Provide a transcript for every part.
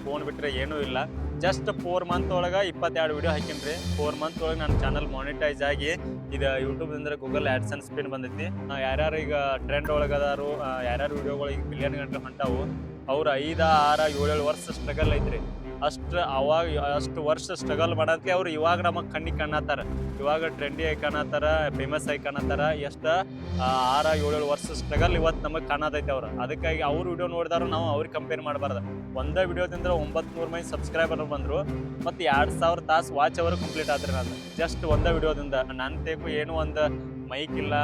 Phone ಬಿಟ್ಟರೆ ಏನೂ ಇಲ್ಲ. ಜಸ್ಟ್ 4 ಮಂತ್ ಒಳಗೆ 22 ವಿಡಿಯೋ ಹಾಕಿನ್ರಿ. 4 ಮಂತ್ ಒಳಗೆ ನನ್ನ ಚಾನಲ್ ಮಾನಿಟೈಸ್ ಆಗಿ ಇದು ಯೂಟ್ಯೂಬ್ದಿಂದ ಗೂಗಲ್ ಆ್ಯಡ್ಸೆನ್ಸ್ ಪಿನ್ ಬಂದೈತಿ. ಯಾರ್ಯಾರು ಈಗ ಟ್ರೆಂಡ್ ಒಳಗದಾರು, ಯಾರ್ಯಾರು ವಿಡಿಯೋಗಳು ಈಗ ಮಿಲಿಯನ್ ಗಂಟೆ ಹೊಂಟಾವು, ಅವ್ರು 5, 6, 7, 7 ವರ್ಷ ಸ್ಟ್ರಗಲ್ ಐತ್ರಿ. ಅಷ್ಟು ವರ್ಷ ಸ್ಟ್ರಗಲ್ ಮಾಡತ್ಲಿ ಅವ್ರು ಇವಾಗ ನಮಗೆ ಕಣ್ಣಿಗೆ ಕಾಣತ್ತಾರ. ಇವಾಗ ಟ್ರೆಂಡಿ ಆಗಿ ಕಾಣತ್ತಾರ, ಫೇಮಸ್ ಆಗಿ ಕಾಣತ್ತಾರ. ಎಷ್ಟು 6, 7, 7 ವರ್ಷ ಸ್ಟ್ರಗಲ್ ಇವತ್ತು ನಮಗೆ ಕಾಣತೈತೆ ಅವ್ರು. ಅದಕ್ಕಾಗಿ ಅವ್ರ ವಿಡಿಯೋ ನೋಡಿದಾರು ನಾವು ಅವ್ರಿಗೆ ಕಂಪೇರ್ ಮಾಡಬಾರ್ದು. ಒಂದೇ ವಿಡಿಯೋದಿಂದ 900 ಮಂದಿ ಸಬ್ಸ್ಕ್ರೈಬರ್ ಬಂದರು ಮತ್ತು 2000 ತಾಸು ವಾಚ್ ಅವರು ಕಂಪ್ಲೀಟ್ ಆದ್ರಿ. ನಾನು ಜಸ್ಟ್ ಒಂದೇ ವಿಡಿಯೋದಿಂದ ನನ್ನ ತೇಕು ಏನೂ ಒಂದು ಮೈಕ್ ಇಲ್ಲ,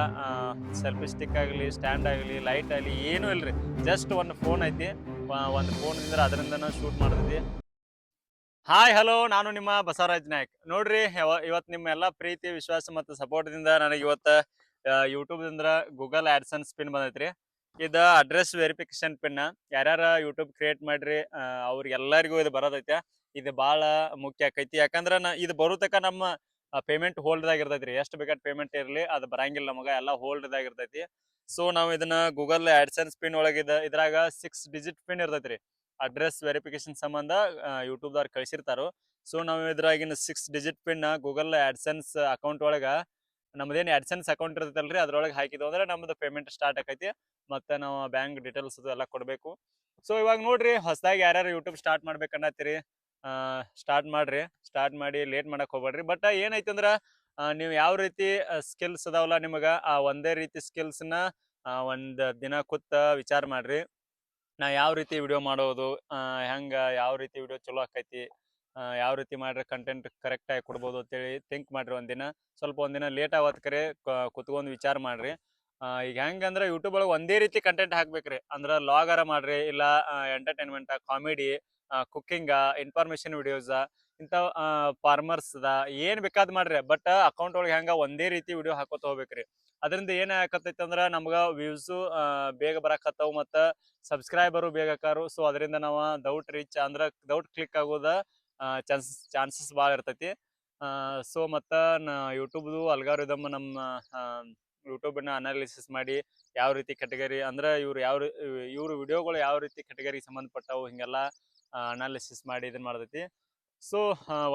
ಸೆಲ್ಫಿ ಸ್ಟಿಕ್ ಆಗಲಿ, ಸ್ಟ್ಯಾಂಡ್ ಆಗಲಿ, ಲೈಟ್ ಆಗಲಿ ಏನೂ ಇಲ್ರಿ. ಜಸ್ಟ್ ಒಂದು ಫೋನ್ ಐತಿ. ಒಂದು ಫೋನ್ದಿಂದ ಅದರಿಂದನ ಶೂಟ್ ಮಾಡ್ತೈತಿ. ಹಾಯ್ ಹಲೋ, ನಾನು ನಿಮ್ಮ ಬಸವರಾಜ್ ನಾಯ್ಕ್. ನೋಡ್ರಿ, ಇವತ್ತು ನಿಮ್ಮ ಎಲ್ಲ ಪ್ರೀತಿ, ವಿಶ್ವಾಸ ಮತ್ತು ಸಪೋರ್ಟ್ದಿಂದ ನನಗೆ ಇವತ್ತು ಯೂಟ್ಯೂಬ್ದಿಂದ ಗೂಗಲ್ ಆ್ಯಡ್ಸೆನ್ಸ್ ಪಿನ್ ಬಂದೈತ್ರಿ. ಇದು ಅಡ್ರೆಸ್ ವೆರಿಫಿಕೇಶನ್ ಪಿನ್. ಯಾರ್ಯಾರ ಯೂಟ್ಯೂಬ್ ಕ್ರಿಯೇಟ್ ಮಾಡ್ರಿ ಅವ್ರಿಗೆಲ್ಲರಿಗೂ ಇದು ಬರೋದೈತೆ. ಇದು ಭಾಳ ಮುಖ್ಯ ಆಕೈತಿ. ಯಾಕಂದ್ರೆ ಇದು ಬರೋತಕ ನಮ್ಮ ಪೇಮೆಂಟ್ ಹೋಲ್ಡ್ದಾಗಿರ್ತೈತಿ ರೀ. ಎಷ್ಟು ಬೇಕಾದ ಪೇಮೆಂಟ್ ಇರಲಿ ಅದು ಬರಂಗಿಲ್ಲ ನಮಗೆ, ಎಲ್ಲ ಹೋಲ್ಡ್ದಾಗಿರ್ತೈತಿ. ಸೊ ನಾವು ಇದನ್ನ ಗೂಗಲ್ ಆ್ಯಡ್ಸೆನ್ಸ್ ಪಿನ್ ಒಳಗೆ ಇದ್ರಾಗ 6 ಡಿಜಿಟ್ ಪಿನ್ ಇರ್ತೈತಿ ರೀ. ಅಡ್ರೆಸ್ ವೆರಿಫಿಕೇಶನ್ ಸಂಬಂಧ ಯೂಟ್ಯೂಬ್ದವ್ರು ಕಳಿಸಿರ್ತಾರೋ. ಸೊ ನಾವು ಇದ್ರಾಗಿನ 6 digit pin Google AdSense account ಒಳಗೆ, ನಮ್ದೇನು ಆ್ಯಡ್ಸೆನ್ಸ್ ಅಕೌಂಟ್ ಇರ್ತೈತಲ್ರಿ ಅದ್ರೊಳಗೆ ಹಾಕಿದ್ವು ಅಂದ್ರೆ ನಮ್ದು ಪೇಮೆಂಟ್ ಸ್ಟಾರ್ಟ್ ಆಕೈತಿ. ಮತ್ತು ನಾವು ಬ್ಯಾಂಕ್ ಡೀಟೇಲ್ಸ್ ಎಲ್ಲ ಕೊಡಬೇಕು. ಸೊ ಇವಾಗ ನೋಡ್ರಿ, ಹೊಸದಾಗಿ ಯಾರ್ಯಾರು ಯೂಟ್ಯೂಬ್ ಸ್ಟಾರ್ಟ್ ಮಾಡ್ಬೇಕನ್ನತ್ತೀರಿ, ಸ್ಟಾರ್ಟ್ ಮಾಡ್ರಿ. ಸ್ಟಾರ್ಟ್ ಮಾಡಿ ಲೇಟ್ ಮಾಡಕ್ಕೆ ಹೋಗ್ಬೇಡ್ರಿ. ಬಟ್ ಏನೈತೆ ಅಂದ್ರೆ, ನೀವು ಯಾವ ರೀತಿ ಸ್ಕಿಲ್ಸ್ ಅದಾವಲ್ಲ ನಿಮಗೆ, ಆ ಒಂದೇ ರೀತಿ ಸ್ಕಿಲ್ಸ್ನ ಒಂದು ದಿನ ಕೂತ್ ವಿಚಾರ ಮಾಡ್ರಿ. ನಾ ಯಾವ ರೀತಿ ವಿಡಿಯೋ ಮಾಡೋದು, ಹೆಂಗೆ ಯಾವ ರೀತಿ ವಿಡಿಯೋ ಚಲೋ ಆಕೈತಿ, ಯಾವ ರೀತಿ ಮಾಡ್ರೆ ಕಂಟೆಂಟ್ ಕರೆಕ್ಟಾಗಿ ಕೊಡ್ಬೋದು ಅಂತೇಳಿ ಥಿಂಕ್ ಮಾಡಿರಿ. ಒಂದಿನ ಸ್ವಲ್ಪ ಒಂದಿನ ಲೇಟ್ ಆವತ್ತು ಕರೆ ಕುತ್ಕೊಂಡು ವಿಚಾರ ಮಾಡಿರಿ. ಈಗ ಹೆಂಗಂದ್ರೆ ಯೂಟ್ಯೂಬ್ ಒಳಗೆ ಒಂದೇ ರೀತಿ ಕಂಟೆಂಟ್ ಹಾಕ್ಬೇಕ್ರಿ. ಅಂದ್ರೆ ಲಾಗರ ಮಾಡ್ರಿ, ಇಲ್ಲ ಎಂಟರ್ಟೈನ್ಮೆಂಟ, ಕಾಮಿಡಿ, ಕುಕ್ಕಿಂಗ, ಇನ್ಫಾರ್ಮೇಷನ್ ವಿಡಿಯೋಸ, ಇಂಥ ಫಾರ್ಮರ್ಸ್ದ ಏನು ಬೇಕಾದ್ ಮಾಡ್ರಿ. ಬಟ್ ಅಕೌಂಟ್ ಒಳಗೆ ಹೆಂಗೆ ಒಂದೇ ರೀತಿ ವಿಡಿಯೋ ಹಾಕೋತ ಹೋಗ್ಬೇಕ್ರಿ. ಅದರಿಂದ ಏನು ಆಕತ್ತೈತೆ ಅಂದ್ರೆ ನಮ್ಗೆ ವ್ಯೂಸು ಬೇಗ ಬರಕತ್ತವು ಮತ್ತು ಸಬ್ಸ್ಕ್ರೈಬರು ಬೇಗ ಆಕಾರು. ಸೊ ಅದರಿಂದ ನಾವು ದೌಟ್ ಕ್ಲಿಕ್ ಆಗೋದ ಚಾನ್ಸಸ್ ಭಾಳ ಇರ್ತೈತಿ. ಸೊ ಮತ್ತು ಯೂಟ್ಯೂಬ್ದು ಅಲ್ಗಾರಿದಮ್ ನಮ್ಮ ಯೂಟ್ಯೂಬನ್ನ ಅನಾಲಿಸಿಸ್ ಮಾಡಿ ಯಾವ ರೀತಿ ಕೆಟಗರಿ ಅಂದ್ರೆ ಇವ್ರು ವಿಡಿಯೋಗಳು ಯಾವ ರೀತಿ ಕೆಟಗರಿಗೆ ಸಂಬಂಧಪಟ್ಟವು ಹಿಂಗೆಲ್ಲ ಅನಾಲಿಸಿಸ್ ಮಾಡಿ ಇದನ್ನ ಮಾಡ್ತೈತಿ. ಸೊ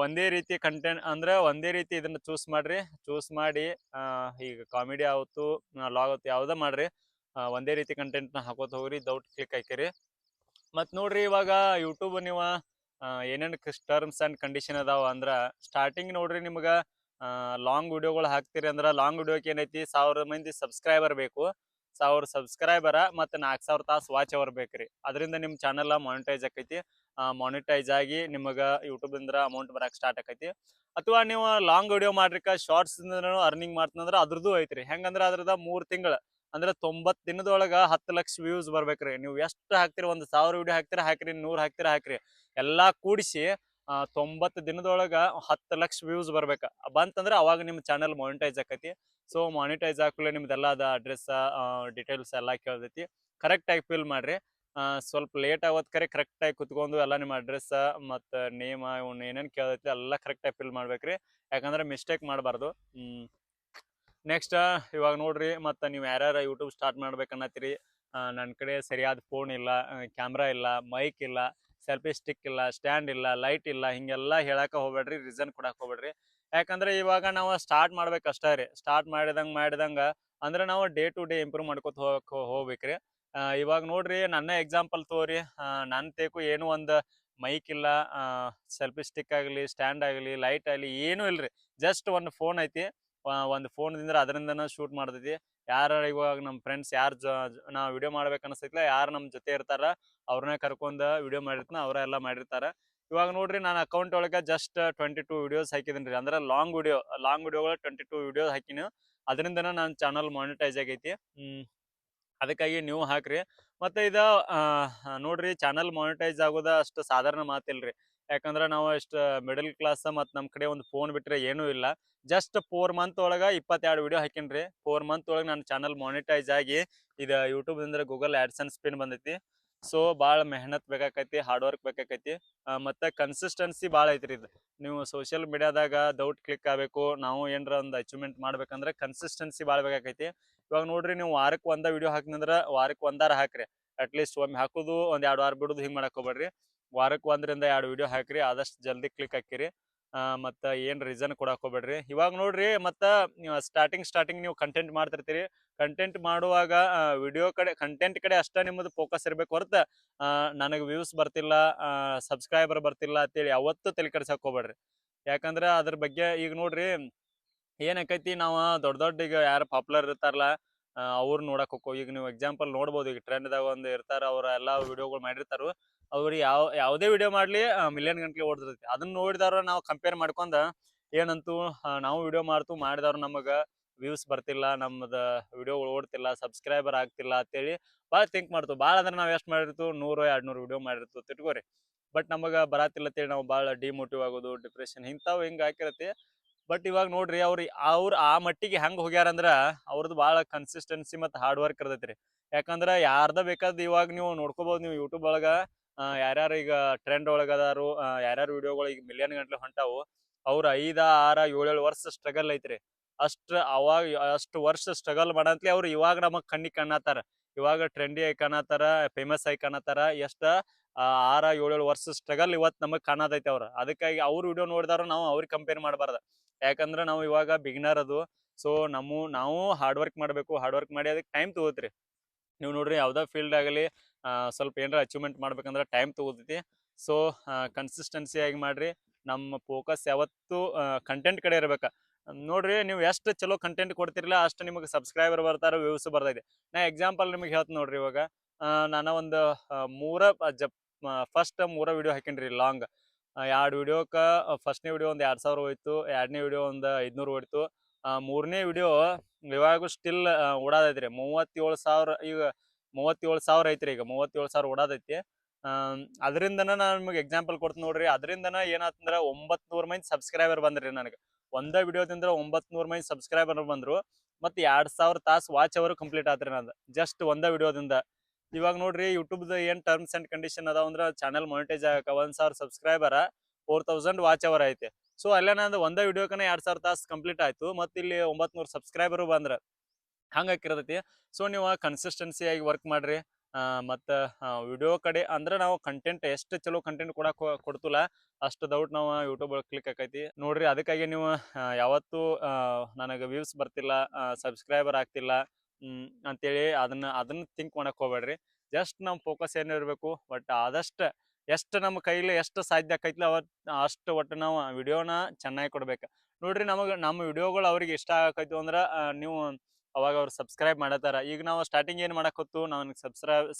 ಒಂದೇ ರೀತಿ ಕಂಟೆಂಟ್ ಅಂದ್ರೆ ಒಂದೇ ರೀತಿ ಇದನ್ನ ಚೂಸ್ ಮಾಡಿ ಈಗ ಕಾಮಿಡಿ ಆವತ್ತು, ಲಾಗ್ ಆವತ್ತು ಯಾವುದೇ ಮಾಡ್ರಿ, ಒಂದೇ ರೀತಿ ಕಂಟೆಂಟ್ನ ಹಾಕೋತ ಹೋಗ್ರಿ, ದೌಟ್ ಕ್ಲಿಕ್ ಹಾಕಿರಿ. ಮತ್ತು ನೋಡ್ರಿ, ಇವಾಗ ಯೂಟ್ಯೂಬ್ ನೀವು ಏನೇನು ಟರ್ಮ್ಸ್ ಆ್ಯಂಡ್ ಕಂಡೀಷನ್ ಅದಾವ ಅಂದ್ರೆ, ಸ್ಟಾರ್ಟಿಂಗ್ ನೋಡ್ರಿ ನಿಮ್ಗೆ ಲಾಂಗ್ ವಿಡಿಯೋಗಳು ಹಾಕ್ತೀರಿ ಅಂದ್ರೆ, ಲಾಂಗ್ ವಿಡಿಯೋಕ್ಕೆ ಏನೈತಿ 1000 ಮಂದಿ ಸಬ್ಸ್ಕ್ರೈಬರ್ ಬೇಕು. 1000 ಸಬ್ಸ್ಕ್ರೈಬರ ಮತ್ತು 4000 ತಾಸು ವಾಚ್ ಅವರ್ ಬೇಕ್ರಿ. ಅದರಿಂದ ನಿಮ್ಮ ಚಾನಲ್ ಮಾನಿಟೈಸ್ ಆಕೈತಿ. ಮಾನಿಟೈಸ್ ಆಗಿ ನಿಮಗೆ ಯೂಟ್ಯೂಬಿಂದ ಅಮೌಂಟ್ ಬರಕ್ಕೆ ಸ್ಟಾರ್ಟ್ ಆಕೈತಿ. ಅಥವಾ ನೀವು ಲಾಂಗ್ ವಿಡಿಯೋ ಮಾಡ್ರಿಕ ಶಾರ್ಟ್ಸ್ದಿಂದ ಅರ್ನಿಂಗ್ ಮಾಡ್ತಂದ್ರೆ ಅದ್ರದ್ದು ಐತ್ರಿ. ಹೆಂಗಂದ್ರೆ ಅದ್ರದ 3 ತಿಂಗಳು ಅಂದ್ರೆ 90 ದಿನದೊಳಗೆ 10 ಲಕ್ಷ ವ್ಯೂಸ್ ಬರ್ಬೇಕ್ರಿ. ನೀವು ಎಷ್ಟು ಹಾಕ್ತಿರಿ, 1000 ವಿಡಿಯೋ ಹಾಕ್ತಿರ ಹಾಕ್ರಿ, 100 ಹಾಕ್ತಿರ ಹಾಕ್ರಿ, ಎಲ್ಲ ಕೂಡಿಸಿ 90 ದಿನದೊಳಗೆ 10 ಲಕ್ಷ ವ್ಯೂಸ್ ಬರ್ಬೇಕು. ಬಂತಂದ್ರೆ ಅವಾಗ ನಿಮ್ಮ ಚಾನಲ್ ಮಾನಿಟೈಸ್ ಆಕೈತಿ. ಸೊ ಮಾನಿಟೈಸ್ ಹಾಕಲೇ ನಿಮ್ದೆಲ್ಲ ಅದ ಅಡ್ರೆಸ್ ಡೀಟೇಲ್ಸ್ ಎಲ್ಲ ಕೇಳ್ತೈತಿ. ಕರೆಕ್ಟಾಗಿ ಫಿಲ್ ಮಾಡಿರಿ. ಸ್ವಲ್ಪ ಲೇಟ್ ಆಗೋದು ಕರೆಕ್ಟಾಗಿ ಕುತ್ಕೊಂಡು ಎಲ್ಲ ನಿಮ್ಮ ಅಡ್ರೆಸ್ ಮತ್ತು ನೇಮ್ ಇವ್ನು ಏನೇನು ಕೇಳ್ತೈತಿ ಎಲ್ಲ ಕರೆಕ್ಟಾಗಿ ಫಿಲ್ ಮಾಡ್ಬೇಕ್ರಿ. ಯಾಕಂದ್ರೆ ಮಿಸ್ಟೇಕ್ ಮಾಡಬಾರ್ದು. ನೆಕ್ಸ್ಟ್ ಇವಾಗ ನೋಡ್ರಿ, ಮತ್ತು ನೀವು ಯಾರ್ಯಾರು ಯೂಟ್ಯೂಬ್ ಸ್ಟಾರ್ಟ್ ಮಾಡ್ಬೇಕನ್ನತ್ತೀರಿ, ನನ್ನ ಕಡೆ ಸರಿಯಾದ ಫೋನ್ ಇಲ್ಲ, ಕ್ಯಾಮ್ರಾ ಇಲ್ಲ, ಮೈಕ್ ಇಲ್ಲ, ಸೆಲ್ಫಿ ಸ್ಟಿಕ್ ಇಲ್ಲ, ಸ್ಟ್ಯಾಂಡ್ ಇಲ್ಲ, ಲೈಟ್ ಇಲ್ಲ, ಹಿಂಗೆಲ್ಲ ಹೇಳಕ್ಕೆ ಹೋಗ್ಬೇಡ್ರಿ, ರೀಸನ್ ಕೊಡಕ್ಕೆ ಹೋಗ್ಬೇಡ್ರಿ. ಯಾಕಂದ್ರೆ ಇವಾಗ ನಾವು ಸ್ಟಾರ್ಟ್ ಮಾಡ್ಬೇಕಷ್ಟೇ ರೀ. ಸ್ಟಾರ್ಟ್ ಮಾಡಿದಂಗೆ ಅಂದ್ರೆ ನಾವು ಡೇ ಟು ಡೇ ಇಂಪ್ರೂವ್ ಮಾಡ್ಕೊತ ಹೋಗ್ಬೇಕ್ರಿ. ಇವಾಗ ನೋಡ್ರಿ, ನನ್ನ ಎಕ್ಸಾಂಪಲ್ ತಗೋರಿ. ನನ್ನ ತೇಕು ಏನೂ ಒಂದು ಮೈಕ್ ಇಲ್ಲ, ಸೆಲ್ಫಿ ಸ್ಟಿಕ್ ಆಗಲಿ, ಸ್ಟ್ಯಾಂಡ್ ಆಗಲಿ, ಲೈಟ್ ಆಗಲಿ ಏನೂ ಇಲ್ರಿ. ಜಸ್ಟ್ ಒಂದು ಫೋನ್ ಐತಿ. ಒಂದು ಫೋನ್ದಿಂದ ಅದರಿಂದನ ಶೂಟ್ ಮಾಡ್ತೈತಿ. ಯಾರು ಇವಾಗ ನಮ್ಮ ಫ್ರೆಂಡ್ಸ್ ಯಾರು ನಾವು ವಿಡಿಯೋ ಮಾಡ್ಬೇಕು ಅನಿಸ್ತೈತಿಲ್ಲ, ಯಾರು ನಮ್ಮ ಜೊತೆ ಇರ್ತಾರ ಅವ್ರನ್ನೇ ಕರ್ಕೊಂಡು ವಿಡಿಯೋ ಮಾಡಿರ್ತಾನೆ, ಅವರೆಲ್ಲ ಮಾಡಿರ್ತಾರೆ. ಇವಾಗ ನೋಡ್ರಿ, ನಾನು ಅಕೌಂಟ್ ಒಳಗೆ ಜಸ್ಟ್ 22 ವಿಡಿಯೋಸ್ ಹಾಕಿದ್ದೀನಿ ರೀ. ಅಂದ್ರೆ ಲಾಂಗ್ ವಿಡಿಯೋಗಳು 22 ವಿಡಿಯೋ ಹಾಕಿನಿ. ಅದರಿಂದನ ನನ್ನ ಚಾನಲ್ ಮಾನಿಟೈಸ್ ಆಗೈತಿ. ಅದಕ್ಕಾಗಿ ನೀವು ಹಾಕ್ರಿ. ಮತ್ತು ಇದು ನೋಡ್ರಿ, ಚಾನಲ್ ಮಾನಿಟೈಸ್ ಆಗೋದು ಅಷ್ಟು ಸಾಧಾರಣ ಮಾತಿಲ್ರಿ. ಯಾಕಂದ್ರೆ ನಾವು ಇಷ್ಟು ಮಿಡಲ್ ಕ್ಲಾಸ್ ಮತ್ತು ನಮ್ಮ ಕಡೆ ಒಂದು ಫೋನ್ ಬಿಟ್ಟರೆ ಏನೂ ಇಲ್ಲ. ಜಸ್ಟ್ 4 ಮಂತ್ ಒಳಗೆ 22 ವಿಡಿಯೋ ಹಾಕಿನ್ರಿ. 4 ಮಂತ್ ಒಳಗೆ ನನ್ನ ಚಾನಲ್ ಮಾನಿಟೈಸ್ ಆಗಿ ಇದು ಯೂಟ್ಯೂಬ್ದಿಂದ ಗೂಗಲ್ ಆ್ಯಡ್ಸೆನ್ಸ್ ಪಿನ್ ಬಂದೈತಿ. ಸೊ ಭಾಳ ಮೆಹನತ್ ಬೇಕಾಕೈತಿ, ಹಾರ್ಡ್ ವರ್ಕ್ ಬೇಕಾಕೈತಿ, ಮತ್ತು ಕನ್ಸಿಸ್ಟೆನ್ಸಿ ಭಾಳ ಐತ್ರಿ ಇದು. ನೀವು ಸೋಷಿಯಲ್ ಮೀಡಿಯಾದಾಗ ದೌಟ್ ಕ್ಲಿಕ್ ಆಗಬೇಕು, ನಾವು ಏನರ ಒಂದು ಅಚೀವ್ಮೆಂಟ್ ಮಾಡ್ಬೇಕಂದ್ರೆ ಕನ್ಸಿಸ್ಟೆನ್ಸಿ ಭಾಳ ಬೇಕಾಕೈತಿ. ಇವಾಗ ನೋಡ್ರಿ, ನೀವು ವಾರಕ್ಕೆ ಒಂದೇ ವಿಡಿಯೋ ಹಾಕಿನಂದ್ರೆ ವಾರಕ್ಕೆ ಒಂದಾರ ಹಾಕ್ರಿ. ಅಟ್ಲೀಸ್ಟ್ ಒಮ್ಮೆ ಹಾಕೋದು, ಒಂದು 2 ವಾರ ಬಿಡೋದು, ಹಿಂಗೆ ಮಾಡಕ್ಕೆ ಹೋಗ್ಬೇಡ್ರಿ. ವಾರಕ್ಕೆ 1 ರಿಂದ 2 ವಿಡಿಯೋ ಹಾಕ್ರಿ, ಆದಷ್ಟು ಜಲ್ದಿ ಕ್ಲಿಕ್ ಹಾಕಿರಿ. ಮತ್ತು ಏನು ರೀಸನ್ ಕೊಡಕ್ಕೆ ಹೋಗ್ಬೇಡ್ರಿ. ಇವಾಗ ನೋಡ್ರಿ ಮತ್ತು ಸ್ಟಾರ್ಟಿಂಗ್ ನೀವು ಕಂಟೆಂಟ್ ಮಾಡ್ತಿರ್ತೀರಿ. ಕಂಟೆಂಟ್ ಮಾಡುವಾಗ ವಿಡಿಯೋ ಕಡೆ ಕಂಟೆಂಟ್ ಕಡೆ ಅಷ್ಟೇ ನಿಮ್ಮದು ಫೋಕಸ್ ಇರಬೇಕು ಹೊರತು ನನಗೆ ವ್ಯೂಸ್ ಬರ್ತಿಲ್ಲ, ಸಬ್ಸ್ಕ್ರೈಬರ್ ಬರ್ತಿಲ್ಲ ಅಂತೇಳಿ ಯಾವತ್ತೂ ತಲೆ ಕೆಡ್ಸಕ್ಕೆ ಹೋಗ್ಬೇಡ್ರಿ. ಯಾಕಂದ್ರೆ ಅದ್ರ ಬಗ್ಗೆ ಈಗ ನೋಡ್ರಿ ಏನಾಕೈತಿ, ನಾವು ದೊಡ್ಡ ಈಗ ಯಾರು ಪಾಪ್ಯುಲರ್ ಇರ್ತಾರಲ್ಲ ಅವ್ರು ನೋಡಕ್ ಹೋಕ್ಕೋ. ಈಗ ನೀವು ಎಕ್ಸಾಂಪಲ್ ನೋಡ್ಬೋದು, ಈಗ ಟ್ರೆಂಡ್ದಾಗ ಒಂದು ಇರ್ತಾರ, ಅವ್ರ ಎಲ್ಲ ವಿಡಿಯೋಗಳು ಮಾಡಿರ್ತಾರು. ಅವ್ರು ಯಾವುದೇ ವಿಡಿಯೋ ಮಾಡ್ಲಿ ಮಿಲಿಯನ್ ಗಂಟ್ಲೆ ಓಡ್ತಿರ್ತೈತಿ. ಅದನ್ನ ನೋಡಿದವ್ರ ನಾವು ಕಂಪೇರ್ ಮಾಡ್ಕೊಂಡ ಏನಂತೂ ನಾವು ವಿಡಿಯೋ ಮಾಡಿದವ್ರು ನಮಗೆ ವ್ಯೂಸ್ ಬರ್ತಿಲ್ಲ, ನಮ್ಮದು ವಿಡಿಯೋಗಳು ಓಡ್ತಿಲ್ಲ, ಸಬ್ಸ್ಕ್ರೈಬರ್ ಆಗ್ತಿಲ್ಲ ಅಂತೇಳಿ ಭಾಳ ಥಿಂಕ್ ಮಾಡ್ತೀವಿ. ಭಾಳ ಅಂದ್ರೆ ನಾವು ಎಷ್ಟು ಮಾಡಿರ್ತೀವಿ, 100-200 ವಿಡಿಯೋ ಮಾಡಿರ್ತೀವಿ ತಿಳ್ಕೊರಿ. ಬಟ್ ನಮಗೆ ಬರತ್ತಿಲ್ಲ ಅಂತೇಳಿ ನಾವು ಭಾಳ ಡಿಮೋಟಿವ್ ಆಗೋದು, ಡಿಪ್ರೆಷನ್ ಇಂಥವು ಹಿಂಗೆ ಹಾಕಿರತ್ತೆ. ಬಟ್ ಇವಾಗ ನೋಡ್ರಿ ಅವ್ರು ಆ ಮಟ್ಟಿಗೆ ಹೆಂಗೆ ಹೋಗ್ಯಾರಂದ್ರ ಅವ್ರದ್ದು ಭಾಳ ಕನ್ಸಿಸ್ಟೆನ್ಸಿ ಮತ್ತು ಹಾರ್ಡ್ ವರ್ಕ್ ಇರ್ತೈತಿ ರೀ. ಯಾಕಂದ್ರೆ ಯಾರ್ದ ಬೇಕಾದ್ ಇವಾಗ ನೀವು ನೋಡ್ಕೋಬಹುದು, ನೀವು ಯೂಟ್ಯೂಬ್ ಒಳಗೆ ಯಾರ್ಯಾರು ಈಗ ಟ್ರೆಂಡ್ ಒಳಗದಾರು, ಯಾರ್ಯಾರು ವಿಡಿಯೋಗಳು ಈಗ ಮಿಲಿಯನ್ ಗಂಟ್ಲೆ ಹೊಂಟಾವು, ಅವ್ರು 5, 6, 7 ವರ್ಷ ಸ್ಟ್ರಗಲ್ ಐತ್ರಿ. ಅಷ್ಟು ವರ್ಷ ಸ್ಟ್ರಗಲ್ ಮಾಡಂತ್ಲೆ ಅವ್ರು ಇವಾಗ ನಮಗೆ ಕಣ್ಣಿಗೆ ಕಾಣತ್ತಾರ, ಇವಾಗ ಟ್ರೆಂಡಿ ಆಗಿ ಕಾಣತ್ತಾರ, ಫೇಮಸ್ ಆಗಿ ಕಾಣತ್ತಾರ. ಎಷ್ಟು 6, 7 ವರ್ಷ ಸ್ಟ್ರಗಲ್ ಇವತ್ತು ನಮಗೆ ಕಾಣತೈತೆ ಅವ್ರು. ಅದಕ್ಕಾಗಿ ಅವ್ರ ವಿಡಿಯೋ ನೋಡಿದಾರು ನಾವು ಅವ್ರಿಗೆ ಕಂಪೇರ್ ಮಾಡಬಾರ್ದು. ಯಾಕಂದ್ರೆ ನಾವು ಇವಾಗ ಬಿಗಿನರ್ ಅದು. ಸೊ ನಾವು ಹಾರ್ಡ್ ವರ್ಕ್ ಮಾಡಬೇಕು. ಹಾರ್ಡ್ ವರ್ಕ್ ಮಾಡಿ ಅದಕ್ಕೆ ಟೈಮ್ ತಗೋತ್ರಿ. ನೀವು ನೋಡ್ರಿ ಯಾವುದೇ ಫೀಲ್ಡ್ ಆಗಲಿ ಸ್ವಲ್ಪ ಏನಾರ ಅಚೀವ್ಮೆಂಟ್ ಮಾಡ್ಬೇಕಂದ್ರೆ ಟೈಮ್ ತಗೋತೈತಿ. ಸೊ ಕನ್ಸಿಸ್ಟೆನ್ಸಿ ಆಗಿ ಮಾಡ್ರಿ. ನಮ್ಮ ಫೋಕಸ್ ಯಾವತ್ತೂ ಕಂಟೆಂಟ್ ಕಡೆ ಇರ್ಬೇಕು. ನೋಡ್ರಿ, ನೀವು ಎಷ್ಟು ಚಲೋ ಕಂಟೆಂಟ್ ಕೊಡ್ತಿರಲ್ಲ ಅಷ್ಟು ನಿಮಗೆ ಸಬ್ಸ್ಕ್ರೈಬರ್ ಬರ್ತಾರೆ, ವ್ಯೂಸ್ ಬರ್ತೈತೆ. ನಾ ಎಕ್ಸಾಂಪಲ್ ನಿಮಗೆ ಹೇಳ್ತೀನಿ ನೋಡ್ರಿ. ಇವಾಗ ನಾನು ಒಂದು ಫಸ್ಟ್ 3 ವಿಡಿಯೋ ಹಾಕೀನಿ ಲಾಂಗ್. 2 ವಿಡಿಯೋಕ್ಕೆ ಫಸ್ಟ್ನೇ ವಿಡಿಯೋ ಒಂದು 2000 ಹೋಯ್ತು, 2ನೇ ವಿಡಿಯೋ ಒಂದು 500 ಹೊಡಿತು. 3ನೇ ವಿಡಿಯೋ ಇವಾಗ ಸ್ಟಿಲ್ ಓಡಾದೈತ್ರಿ 37,000. ಈಗ 37,000 ಐತ್ರಿ. ಈಗ 37,000 ಓಡಾದೈತಿ. ಅದರಿಂದನ ನಾನು ನಿಮಗೆ ಎಕ್ಸಾಂಪಲ್ ಕೊಡ್ತೀನಿ ನೋಡ್ರಿ. ಅದರಿಂದನ ಏನಾತಂದ್ರೆ 900 ಮಂದಿ ಸಬ್ಸ್ಕ್ರೈಬರ್ ಬಂದ್ರಿ ನನಗೆ. ಒಂದೇ ವಿಡಿಯೋದಿಂದ 900 ಮಂದಿ ಸಬ್ಸ್ಕ್ರೈಬರ್ ಬಂದ್ರು. ಮತ್ತು 2,000 ತಾಸು ವಾಚ್ ಅವರು ಕಂಪ್ಲೀಟ್ ಆತ್ರಿ ನಂದು ಜಸ್ಟ್ ಒಂದೇ ವಿಡಿಯೋದಿಂದ. ಇವಾಗ ನೋಡ್ರಿ, ಯೂಟ್ಯೂಬ್ದ ಏನು ಟರ್ಮ್ಸ್ ಆ್ಯಂಡ್ ಕಂಡೀಷನ್ ಅದಾವ ಅಂದ್ರೆ ಚಾನಲ್ ಮಾನಿಟೈಸ್ ಆಗಕ್ಕೆ 1,000 ಸಬ್ಸ್ಕ್ರೈಬರ 4,000 ವಾಚ್ ಅವರ್ ಐತೆ. ಸೊ ಅಲ್ಲೇ ನಂದು ಒಂದೇ ವಿಡಿಯೋಕನೇ 2,000 ತಾಸು ಕಂಪ್ಲೀಟ್ ಆಯ್ತು. ಮತ್ತು ಇಲ್ಲಿ 900 ಸಬ್ಸ್ಕ್ರೈಬರು ಬಂದ್ರೆ ಹಂಗಾಕಿರತೈತಿ. ಸೊ ನೀವು ಕನ್ಸಿಸ್ಟೆನ್ಸಿಯಾಗಿ ವರ್ಕ್ ಮಾಡ್ರಿ. ಮತ್ತು ವಿಡಿಯೋ ಕಡೆ ಅಂದ್ರೆ ನಾವು ಕಂಟೆಂಟ್ ಎಷ್ಟು ಚಲೋ ಕಂಟೆಂಟ್ ಕೊಡ್ತಿಲ್ಲ ಅಷ್ಟು ಡೌಟ್ ನಾವು ಯೂಟ್ಯೂಬ್ ಒಳಗೆ ಕ್ಲಿಕ್ ಆಕೈತಿ ನೋಡ್ರಿ. ಅದಕ್ಕಾಗಿ ನೀವು ಯಾವತ್ತೂ ನನಗೆ ವ್ಯೂಸ್ ಬರ್ತಿಲ್ಲ, ಸಬ್ಸ್ಕ್ರೈಬರ್ ಆಗ್ತಿಲ್ಲ ಅಂತೇಳಿ ಅದನ್ನ ಥಿಂಕ್ ಮಾಡಕ್ಕೆ ಹೋಗ್ಬೇಡ್ರಿ. ಜಸ್ಟ್ ನಮ್ಮ ಫೋಕಸ್ ಏನಿರಬೇಕು, ಬಟ್ ಆದಷ್ಟು ಎಷ್ಟು ನಮ್ಮ ಕೈಲಿ ಎಷ್ಟು ಸಾಧ್ಯ ಆಕೈತಿಲ್ಲ ಅಷ್ಟು ಒಟ್ಟು ನಾವು ವಿಡಿಯೋನ ಚೆನ್ನಾಗಿ ಕೊಡ್ಬೇಕು. ನೋಡ್ರಿ, ನಮ್ಮ ವಿಡಿಯೋಗಳು ಅವ್ರಿಗೆ ಇಷ್ಟ ಆಕೈತು ಅಂದ್ರೆ ನೀವು ಅವಾಗ ಅವ್ರು ಸಬ್ಸ್ಕ್ರೈಬ್ ಮಾಡತ್ತಾರ. ಈಗ ನಾವು ಸ್ಟಾರ್ಟಿಂಗ್ ಏನು ಮಾಡಕ್ಕೊತ್ತು, ನನಗೆ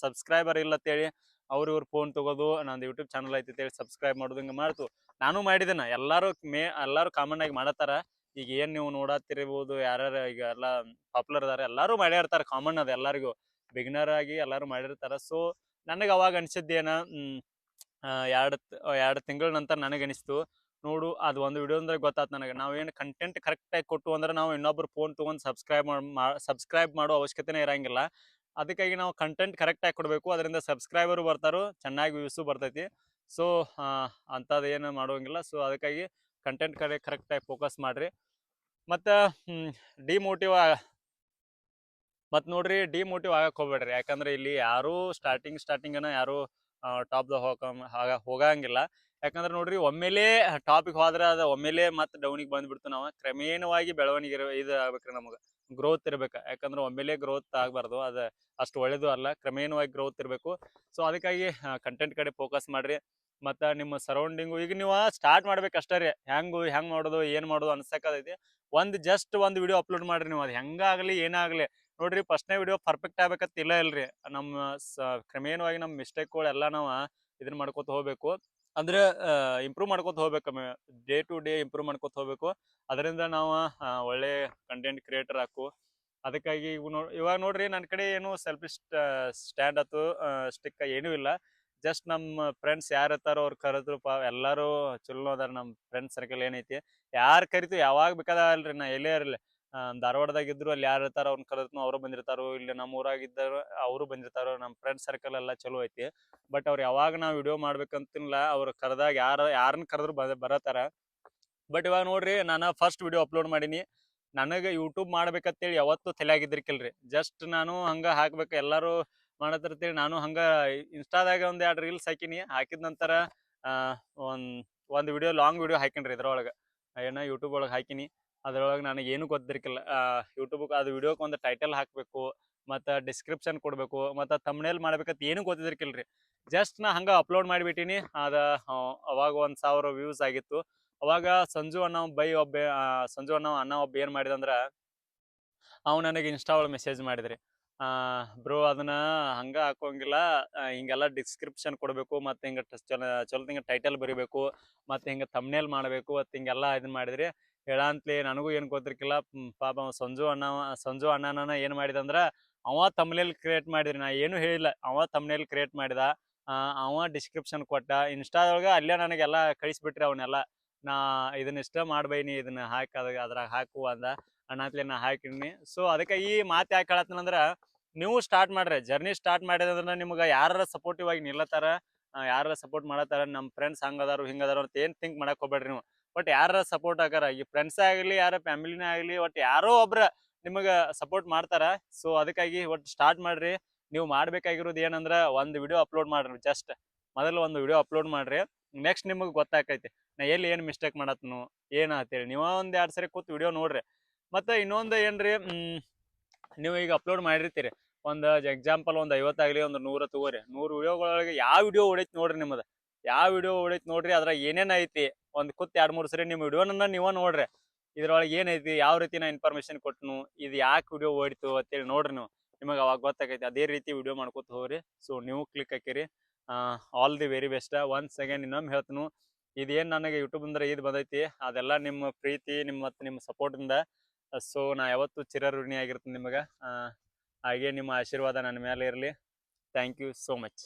ಸಬ್ಸ್ಕ್ರೈಬರ್ ಇಲ್ಲ ಅಂತೇಳಿ ಇವ್ರ ಫೋನ್ ತಗೋದು, ನಂದು ಯೂಟ್ಯೂಬ್ ಚಾನಲ್ ಐತಿ ಅಂತೇಳಿ ಸಬ್ಸ್ಕ್ರೈಬ್ ಮಾಡೋದು ಹಿಂಗೆ ಮಾಡ್ತು. ನಾನು ಮಾಡಿದ್ದೇನೆ. ಎಲ್ಲರೂ ಕಾಮನ್ ಆಗಿ ಮಾಡತ್ತಾರ. ಈಗ ಏನು ನೀವು ನೋಡತ್ತಿರ್ಬೋದು, ಯಾರ್ಯಾರು ಈಗ ಎಲ್ಲ ಪಾಪ್ಯುಲರ್ ಅದಾರ, ಎಲ್ಲರೂ ಮಾಡಿರ್ತಾರೆ. ಕಾಮನ್ ಅದು ಎಲ್ಲರಿಗೂ, ಬಿಗಿನರ್ ಆಗಿ ಎಲ್ಲರೂ ಮಾಡಿರ್ತಾರ. ಸೊ ನನಗೆ ಅವಾಗ ಅನಿಸಿದ್ದೇನ, 2 ತಿಂಗಳ ನಂತರ ನನಗೆ ಅನಿಸ್ತು, ನೋಡು ಅದು ಒಂದು ವಿಡಿಯೋ ಅಂದ್ರೆ ಗೊತ್ತಾಯ್ತು ನನಗೆ. ನಾವೇನು ಕಂಟೆಂಟ್ ಕರೆಕ್ಟಾಗಿ ಕೊಟ್ಟು ಅಂದ್ರೆ ನಾವು ಇನ್ನೊಬ್ರು ಫೋನ್ ತೊಗೊಂಡು ಸಬ್ಸ್ಕ್ರೈಬ್ ಮಾಡೋ ಅವಶ್ಯಕತೆನೇ ಇರಂಗಿಲ್ಲ. ಅದಕ್ಕಾಗಿ ನಾವು ಕಂಟೆಂಟ್ ಕರೆಕ್ಟಾಗಿ ಕೊಡಬೇಕು. ಅದರಿಂದ ಸಬ್ಸ್ಕ್ರೈಬರು ಬರ್ತಾರೋ, ಚೆನ್ನಾಗಿ ವ್ಯೂಸು ಬರ್ತೈತಿ. ಸೊ ಅಂಥದ್ದು ಏನು ಮಾಡೋಂಗಿಲ್ಲ. ಸೊ ಅದಕ್ಕಾಗಿ ಕಂಟೆಂಟ್ ಕಡೆ ಕರೆಕ್ಟಾಗಿ ಫೋಕಸ್ ಮಾಡಿರಿ. ಮತ್ತು ಡಿಮೋಟಿವ್ ಆಗಕ್ಕೆ ಹೋಗ್ಬೇಡ್ರಿ. ಯಾಕಂದ್ರೆ ಇಲ್ಲಿ ಯಾರೂ ಸ್ಟಾರ್ಟಿಂಗನ ಯಾರೂ ಟಾಪ್ದಾಗ ಹೋಗಂಗಿಲ್ಲ. ಯಾಕಂದ್ರೆ ನೋಡ್ರಿ, ಒಮ್ಮೆಲೇ ಟಾಪಿಗೆ ಹೋದ್ರೆ ಅದು ಒಮ್ಮೆಲೇ ಮತ್ತೆ ಡೌನಿಗೆ ಬಂದ್ಬಿಡ್ತು. ನಾವು ಕ್ರಮೇಣವಾಗಿ ಬೆಳವಣಿಗೆ ಇದು ಆಗ್ಬೇಕ್ರಿ, ನಮಗೆ ಗ್ರೋತ್ ಇರ್ಬೇಕು. ಯಾಕಂದ್ರೆ ಒಮ್ಮೆಲೇ ಗ್ರೋತ್ ಆಗಬಾರ್ದು, ಅದು ಅಷ್ಟು ಒಳ್ಳೇದು ಅಲ್ಲ. ಕ್ರಮೇಣವಾಗಿ ಗ್ರೋತ್ ಇರಬೇಕು. ಸೊ ಅದಕ್ಕಾಗಿ ಕಂಟೆಂಟ್ ಕಡೆ ಫೋಕಸ್ ಮಾಡಿರಿ. ಮತ್ತು ನಿಮ್ಮ ಸರೌಂಡಿಂಗು ಈಗ ನೀವು ಸ್ಟಾರ್ಟ್ ಮಾಡ್ಬೇಕು ಅಷ್ಟೇ ರೀ. ಹೆಂಗೆ ಮಾಡೋದು, ಏನು ಮಾಡೋದು ಅನ್ಸಕ್ಕೈತಿ. ಜಸ್ಟ್ ಒಂದು ವಿಡಿಯೋ ಅಪ್ಲೋಡ್ ಮಾಡಿರಿ ನೀವು. ಅದು ಹೆಂಗಾಗಲಿ ಏನಾಗಲಿ ನೋಡ್ರಿ, ಫಸ್ಟ್ನೇ ವಿಡಿಯೋ ಪರ್ಫೆಕ್ಟ್ ಆಗ್ಬೇಕಂತ ಇಲ್ರಿ. ನಮ್ಮ ಕ್ರಮೇಣವಾಗಿ ನಮ್ಮ ಮಿಸ್ಟೇಕ್ಗಳೆಲ್ಲ ನಾವು ಇದನ್ನ ಮಾಡ್ಕೊತ ಹೋಗ್ಬೇಕು. ಅಂದ್ರೆ ಇಂಪ್ರೂವ್ ಮಾಡ್ಕೊತ ಹೋಗ್ಬೇಕು. ಡೇ ಟು ಡೇ ಇಂಪ್ರೂವ್ ಮಾಡ್ಕೊತ ಹೋಗ್ಬೇಕು. ಅದರಿಂದ ನಾವು ಒಳ್ಳೆ ಕಂಟೆಂಟ್ ಕ್ರಿಯೇಟರ್ ಹಾಕು. ಅದಕ್ಕಾಗಿ ಇವಾಗ ನೋಡ್ರಿ, ನನ್ನ ಕಡೆ ಏನು ಸೆಲ್ಫಿ ಸ್ಟ್ಯಾಂಡ್ ಆಯ್ತು, ಸ್ಟಿಕ್ ಏನೂ ಇಲ್ಲ. ಜಸ್ಟ್ ನಮ್ಮ ಫ್ರೆಂಡ್ಸ್ ಯಾರು ಇರ್ತಾರೋ ಅವ್ರು ಕರೆದ್ರು ಎಲ್ಲರೂ ಚಲೋ ಅದಾರ. ನಮ್ಮ ಫ್ರೆಂಡ್ಸ್ ಸರ್ಕಲ್ ಏನೈತಿ, ಯಾರು ಕರಿತು ಯಾವಾಗ ಬೇಕಾದಲ್ರಿ, ನಾ ಎಲ್ಲೇ ಇರಲಿ. ಧಾರವಾಡದಾಗ ಇದ್ರು ಅಲ್ಲಿ ಯಾರು ಇರ್ತಾರೋ ಅವ್ರನ್ನ ಕರೆದ್ನು ಅವರು ಬಂದಿರ್ತಾರೋ, ಇಲ್ಲಿ ನಮ್ಮ ಊರಾಗಿದ್ದರು ಅವರು ಬಂದಿರ್ತಾರೋ. ನಮ್ಮ ಫ್ರೆಂಡ್ಸ್ ಸರ್ಕಲ್ ಎಲ್ಲ ಚಲೋ ಐತಿ. ಬಟ್ ಅವ್ರು ಯಾವಾಗ ನಾವು ವಿಡಿಯೋ ಮಾಡ್ಬೇಕಂತಿಲ್ಲ, ಅವ್ರು ಕರೆದಾಗ ಯಾರನ್ನ ಕರೆದ್ರು ಬರತ್ತಾರ. ಬಟ್ ಇವಾಗ ನೋಡ್ರಿ, ನಾನು ಫಸ್ಟ್ ವಿಡಿಯೋ ಅಪ್ಲೋಡ್ ಮಾಡೀನಿ. ನನಗೆ ಯೂಟ್ಯೂಬ್ ಮಾಡ್ಬೇಕಂತೇಳಿ ಯಾವತ್ತೂ ತಲೆಯಾಗಿದ್ದಿರ್ಕಿಲ್ರಿ. ಜಸ್ಟ್ ನಾನು ಹಂಗೆ ಹಾಕ್ಬೇಕು, ಎಲ್ಲರೂ ಮಾಡತ್ತಿರ್ತೀವಿ. ನಾನು ಹಂಗೆ ಇನ್ಸ್ಟಾದಾಗ ಒಂದು 2 ರೀಲ್ಸ್ ಹಾಕಿನಿ. ಹಾಕಿದ ನಂತರ ಒಂದು ಒಂದು ವಿಡಿಯೋ ಲಾಂಗ್ ವಿಡಿಯೋ ಹಾಕಿನಿ ರೀ ಇದ್ರೊಳಗೆ. ಏನೋ ಯೂಟ್ಯೂಬ್ ಒಳಗೆ ಹಾಕಿನಿ. ಅದ್ರೊಳಗೆ ನನಗೆ ಏನೂ ಗೊತ್ತಿರ್ಕಿಲ್ಲ. ಯೂಟ್ಯೂಬ್ಗೆ ಅದು ವಿಡಿಯೋಕ್ಕೆ ಒಂದು ಟೈಟಲ್ ಹಾಕಬೇಕು, ಮತ್ತು ಡಿಸ್ಕ್ರಿಪ್ಷನ್ ಕೊಡಬೇಕು, ಮತ್ತು ಥಂಬ್ನೇಲ್ ಮಾಡ್ಬೇಕಂತ ಏನೂ ಗೊತ್ತಿದ್ದಿರ್ಕಿಲ್ಲ ರೀ. ಜಸ್ಟ್ ನಾ ಹಂಗೆ ಅಪ್ಲೋಡ್ ಮಾಡಿಬಿಟ್ಟಿನಿ. ಅದು ಅವಾಗ 1000 ವ್ಯೂಸ್ ಆಗಿತ್ತು. ಅವಾಗ ಸಂಜು ಅನ್ನೋ ಸಂಜು ಅನ್ನೋ ಅಣ್ಣ ಒಬ್ಬ ಏನು ಮಾಡಿದಂದ್ರೆ, ಅವ್ ನನಗೆ ಇನ್ಸ್ಟಾ ಒಳಗೆ ಮೆಸೇಜ್ ಮಾಡಿದ್ರಿ. ಬ್ರೋ ಅದನ್ನ ಹಂಗೆ ಹಾಕೋಂಗಿಲ್ಲ, ಹಿಂಗೆಲ್ಲ ಡಿಸ್ಕ್ರಿಪ್ಷನ್ ಕೊಡಬೇಕು, ಮತ್ತು ಹಿಂಗೆ ಚಲೋ ಹಿಂಗೆ ಟೈಟಲ್ ಬರಿಬೇಕು, ಮತ್ತು ಹಿಂಗೆ ಥಂಬ್ನೇಲ್ ಮಾಡಬೇಕು ಮತ್ತು ಹಿಂಗೆಲ್ಲ ಇದನ್ನ ಮಾಡಿದ್ರಿ. ಹೇಳಂತ್ಲಿ ನನಗೂ ಏನು ಗೊತ್ತಿರ್ಕಿಲ್ಲ. ಪಾಪ ಅವ ಸಂಜು ಅಣ್ಣನ ಏನು ಮಾಡಿದಂದ್ರೆ, ಅವ ಥಂಬ್ನೇಲ್ ಕ್ರಿಯೇಟ್ ಮಾಡಿದ್ರಿ. ನಾ ಏನೂ ಹೇಳಿಲ್ಲ, ಅವ ಥಂಬ್ನೇಲ್ ಕ್ರಿಯೇಟ್ ಮಾಡಿದ. ಅವ ಡಿಸ್ಕ್ರಿಪ್ಷನ್ ಕೊಟ್ಟ. ಇನ್ಸ್ಟಾದೊಳಗೆ ಅಲ್ಲೇ ನನಗೆಲ್ಲ ಕಳಿಸ್ಬಿಟ್ರಿ ಅವನ್ನೆಲ್ಲ. ನಾ ಇದನ್ನ ಇಷ್ಟ ಮಾಡ್ಬೈನಿ, ಇದನ್ನ ಹಾಕಿ ಅದ್ರಾಗ ಹಾಕು ಅಂದ. ಅಣ್ಣಾತ್ಲೆ ನಾ ಹಾಕಿನಿ. ಸೊ ಅದಕ್ಕೆ ಈ ಮಾತು ಯಾಕೆ ಹೇಳತ್ತೀನಂದ್ರೆ, ನೀವು ಸ್ಟಾರ್ಟ್ ಮಾಡ್ರಿ. ಜರ್ನಿ ಸ್ಟಾರ್ಟ್ ಮಾಡಿದ್ರೆ ನಿಮ್ಗೆ ಯಾರು ಸಪೋರ್ಟಿವ್ ಆಗಿ ನಿಲ್ಲತ್ತಾರ, ಯಾರು ಸಪೋರ್ಟ್ ಮಾಡತ್ತಾರ, ನಮ್ಮ ಫ್ರೆಂಡ್ಸ್ ಹಂಗದಾರು ಹಿಂಗದಾರು ಅಂತ ಏನು ಥಿಂಕ್ ಮಾಡಕ್ಕೆ ಹೋಗ್ಬೇಡ್ರಿ ನೀವು. ಬಟ್ ಯಾರ ಸಪೋರ್ಟ್ ಆಗಾರ, ಈ ಫ್ರೆಂಡ್ಸೇ ಆಗಲಿ, ಯಾರ ಫ್ಯಾಮಿಲಿನೇ ಆಗಲಿ, ಒಟ್ಟು ಯಾರೋ ಒಬ್ರ ನಿಮಗೆ ಸಪೋರ್ಟ್ ಮಾಡ್ತಾರ. ಸೊ ಅದಕ್ಕಾಗಿ ಒಟ್ಟು ಸ್ಟಾರ್ಟ್ ಮಾಡ್ರಿ. ನೀವು ಮಾಡ್ಬೇಕಾಗಿರೋದು ಏನಂದ್ರೆ, ಒಂದು ವಿಡಿಯೋ ಅಪ್ಲೋಡ್ ಮಾಡ್ರಿ. ಜಸ್ಟ್ ಮೊದಲು ಒಂದು ವಿಡಿಯೋ ಅಪ್ಲೋಡ್ ಮಾಡ್ರಿ. ನೆಕ್ಸ್ಟ್ ನಿಮಗೆ ಗೊತ್ತಾಕೈತಿ ನಾ ಎಲ್ಲಿ ಏನು ಮಿಸ್ಟೇಕ್ ಮಾಡತ್ನು ಏನು ಅಂತೇಳಿ. ನೀವು ಒಂದು 2 ಸರಿ ಕೂತು ವಿಡಿಯೋ ನೋಡ್ರಿ. ಮತ್ತು ಇನ್ನೊಂದು ಏನ್ರಿ, ನೀವು ಈಗ ಅಪ್ಲೋಡ್ ಮಾಡಿರ್ತೀರಿ. ಒಂದು ಎಕ್ಸಾಂಪಲ್ ಒಂದು 50 ಆಗಲಿ, ಒಂದು 100 ತಗೋರಿ. 100 ವಿಡಿಯೋಗಳೊಳಗೆ ಯಾವ ವಿಡಿಯೋ ಹೊಡೈತಿ ನೋಡ್ರಿ ನಿಮ್ಮದು. ಯಾವ ವಿಡಿಯೋ ಹೊಡೈತಿ ನೋಡ್ರಿ. ಅದ್ರಾಗ ಏನೇನು ಐತಿ ಒಂದು ಕೂತ್ 2-3 ಸರಿ ನಿಮ್ಮ ವಿಡಿಯೋನ ನೀವು ನೋಡ್ರಿ. ಇದ್ರೊಳಗೆ ಏನೈತಿ, ಯಾವ ರೀತಿ ನಾ ಇನ್ಫಾರ್ಮೇಶನ್ ಕೊಟ್ಟನು, ಇದು ಯಾಕೆ ವಿಡಿಯೋ ಓಡಿತು ಅಂತೇಳಿ ನೋಡ್ರಿ ನೀವು. ನಿಮಗೆ ಅವಾಗ ಗೊತ್ತಾಗೈತಿ. ಅದೇ ರೀತಿ ವಿಡಿಯೋ ಮಾಡ್ಕೊತ ಹೋಗ್ರಿ. ಸೊ ನೀವು ಕ್ಲಿಕ್ ಹಾಕಿರಿ. All the very best. Once again ಇನ್ನೊಮ್ಮೆ ಹೇಳ್ತೀನಿ, ಇದೇನು ನನಗೆ ಯೂಟ್ಯೂಬಿಂದ ಇದು ಬಂದೈತಿ, ಅದೆಲ್ಲ ನಿಮ್ಮ ಪ್ರೀತಿ, ಮತ್ತು ನಿಮ್ಮ ಸಪೋರ್ಟಿಂದ. ಸೊ ನಾ ಯಾವತ್ತೂ ಚಿರಋಣಿ ಆಗಿರ್ತೀನಿ ನಿಮಗೆ. ಹಾಗೆ ನಿಮ್ಮ ಆಶೀರ್ವಾದ ನನ್ನ ಮೇಲೆ ಇರಲಿ. Thank you so much.